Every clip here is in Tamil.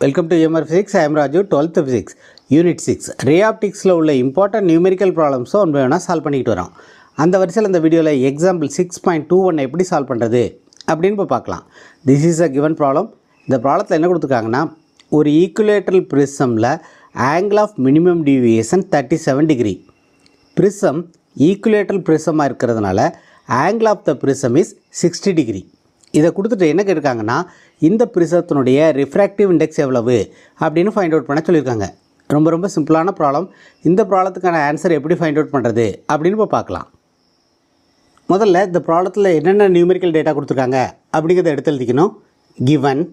Welcome to EMR Physics. I am Raju, 12th Physics, Unit 6. Ray optics la ulla important numerical problems on வேணா solve பண்ணிட்டு வரோம். அந்த வரிசையில் இந்த வீடியோல example 6.21 எப்படி solve பண்றது அப்படினு பார்க்கலாம். This is a given problem. இந்த ப்ராப்ளத்துல என்ன கொடுத்திருக்காங்கன்னா ஒரு equilateral prismல angle of minimum deviation 37 degree. Prism equilateral prism இருக்கிறதுனால angle of the prism is 60 degree. இதை கொடுத்துட்டு என்ன கேட்டிருக்காங்கன்னா இந்த ப்ரிசத்தினுடைய ரிஃப்ராக்டிவ் இண்டெக்ஸ் எவ்வளவு அப்படின்னு ஃபைண்ட் அவுட் பண்ண சொல்லியிருக்காங்க. ரொம்ப சிம்பிளான ப்ராப்ளம். இந்த ப்ராப்ளத்துக்கான ஆன்சர் எப்படி ஃபைண்ட் அவுட் பண்ணுறது அப்படின்னு இப்போ பார்க்கலாம். முதல்ல இந்த ப்ராப்ளத்தில் என்னென்ன நியூமெரிக்கல் டேட்டா கொடுத்துருக்காங்க அப்படிங்கிறத எடுத்து எழுதிக்கணும். Given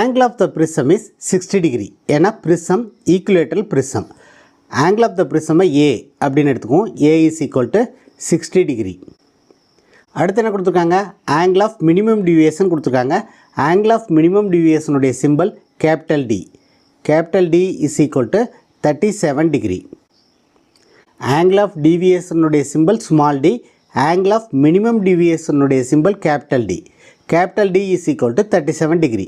angle of the prism is 60 degree. ஏன்னா prism equilateral prism. Angle of the ப்ரிசமை ஏ அப்படின்னு எடுத்துக்குவோம். A is equal to 60 degree. அடுத்து என்ன கொடுத்துருக்காங்க, ஆங்கிள் ஆஃப் மினிமம் டிவியேஷன் கொடுத்துருக்காங்க. ஆங்கிள் ஆஃப் மினிமம் டிவியேஷனுடைய symbol capital D. Capital D is equal to 37 degree. Angle of டிவியேஷனுடைய symbol small D. Angle of minimum டிவியேஷனுடைய symbol capital D. Capital D is equal to 37 degree.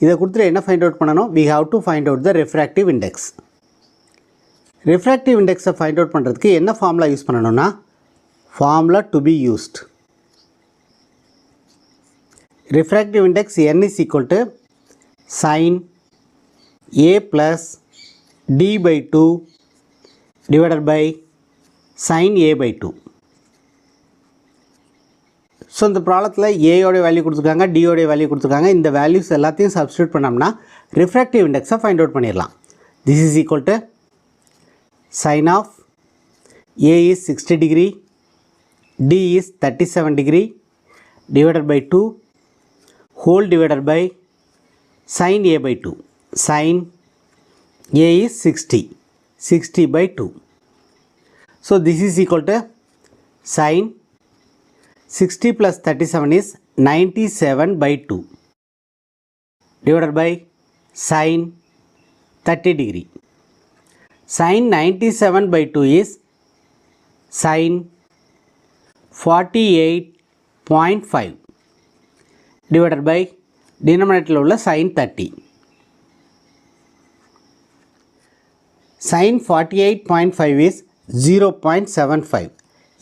இதை கொடுத்துட்டு என்ன ஃபைண்ட் அவுட் பண்ணணும், we have to find out the refractive index. refractive இண்டெக்ஸை ஃபைண்ட் அவுட் பண்ணுறதுக்கு என்ன ஃபார்முலா யூஸ் பண்ணணும்னா, formula to be used. refractive index n is equal to sin a plus d by 2 divided by sin a by 2. So இந்த ப்ராப்ளத்தில் ஏயோடைய வேல்யூ கொடுத்துருக்காங்க, டியோடைய வேல்யூ கொடுத்துருக்காங்க. இந்த வேல்யூஸ் எல்லாத்தையும் சப்ஸ்டியூட் பண்ணோம்னா ரிஃப்ராக்டிவ் இண்டெக்ஸை ஃபைண்ட் அவுட் பண்ணிடலாம். This is equal to sin of a is 60 degree, d is 37 degree divided by 2 whole divided by sin a by 2. Sin a is 60 by 2. So this is equal to sin 60 plus 37 is 97 by 2 divided by sin 30 degree. Sin 97 by 2 is sin 48.5 divided by denominator உள்ள sin 30. sin 48.5 is 0.75.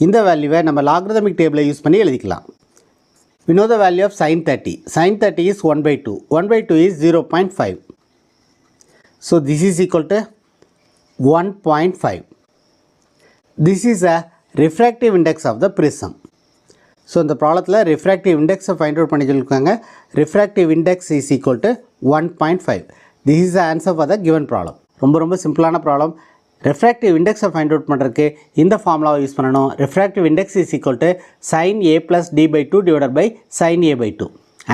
இந்த வேல்யூவை நம்ம லாகரிதமிக் டேபிளை யூஸ் பண்ணி எழுதிக்கலாம். We know the value of sin 30. sin 30 is 1 by 2. 1 by 2 is 0.5. So this is equal to 1.5. This is a refractive index of the prism. So இந்த ப்ராப்ளத்தில் ரிஃப்ராக்டிவ் இண்டெக்ஸை ஃபைண்ட் அவுட் பண்ணி சொல்லியிருக்காங்க. Refractive index is equal to 1.5. This is the answer for the given problem. ரொம்ப சிம்பிளான ப்ராப்ளம். ரிஃப்ராக்டிவ் இண்டெக்ஸை ஃபைண்ட் அவுட் பண்ணுறதுக்கு இந்த ஃபார்முலாவை யூஸ் பண்ணணும். Refractive index is equal to sin a plus d by 2 divided by sin a by 2.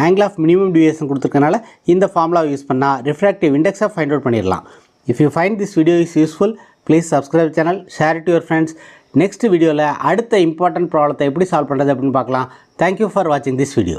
Angle of minimum deviation கொடுத்துருக்கனால இந்த ஃபார்முலாவை யூஸ் பண்ணால் ரிஃப்ராக்டிவ் இண்டெக்ஸை ஃபைண்ட் அவுட் பண்ணிடலாம். If you find this video is useful, please subscribe channel, share it your friends. Next வீடியோவில் அடுத்த இம்பார்ட்டன்ட் ப்ராப்ளத்தை எப்படி சால்வ் பண்ணுறது அப்படின்னு பார்க்கலாம். தேங்க்யூ ஃபார் வாட்சிங் திஸ் வீடியோ.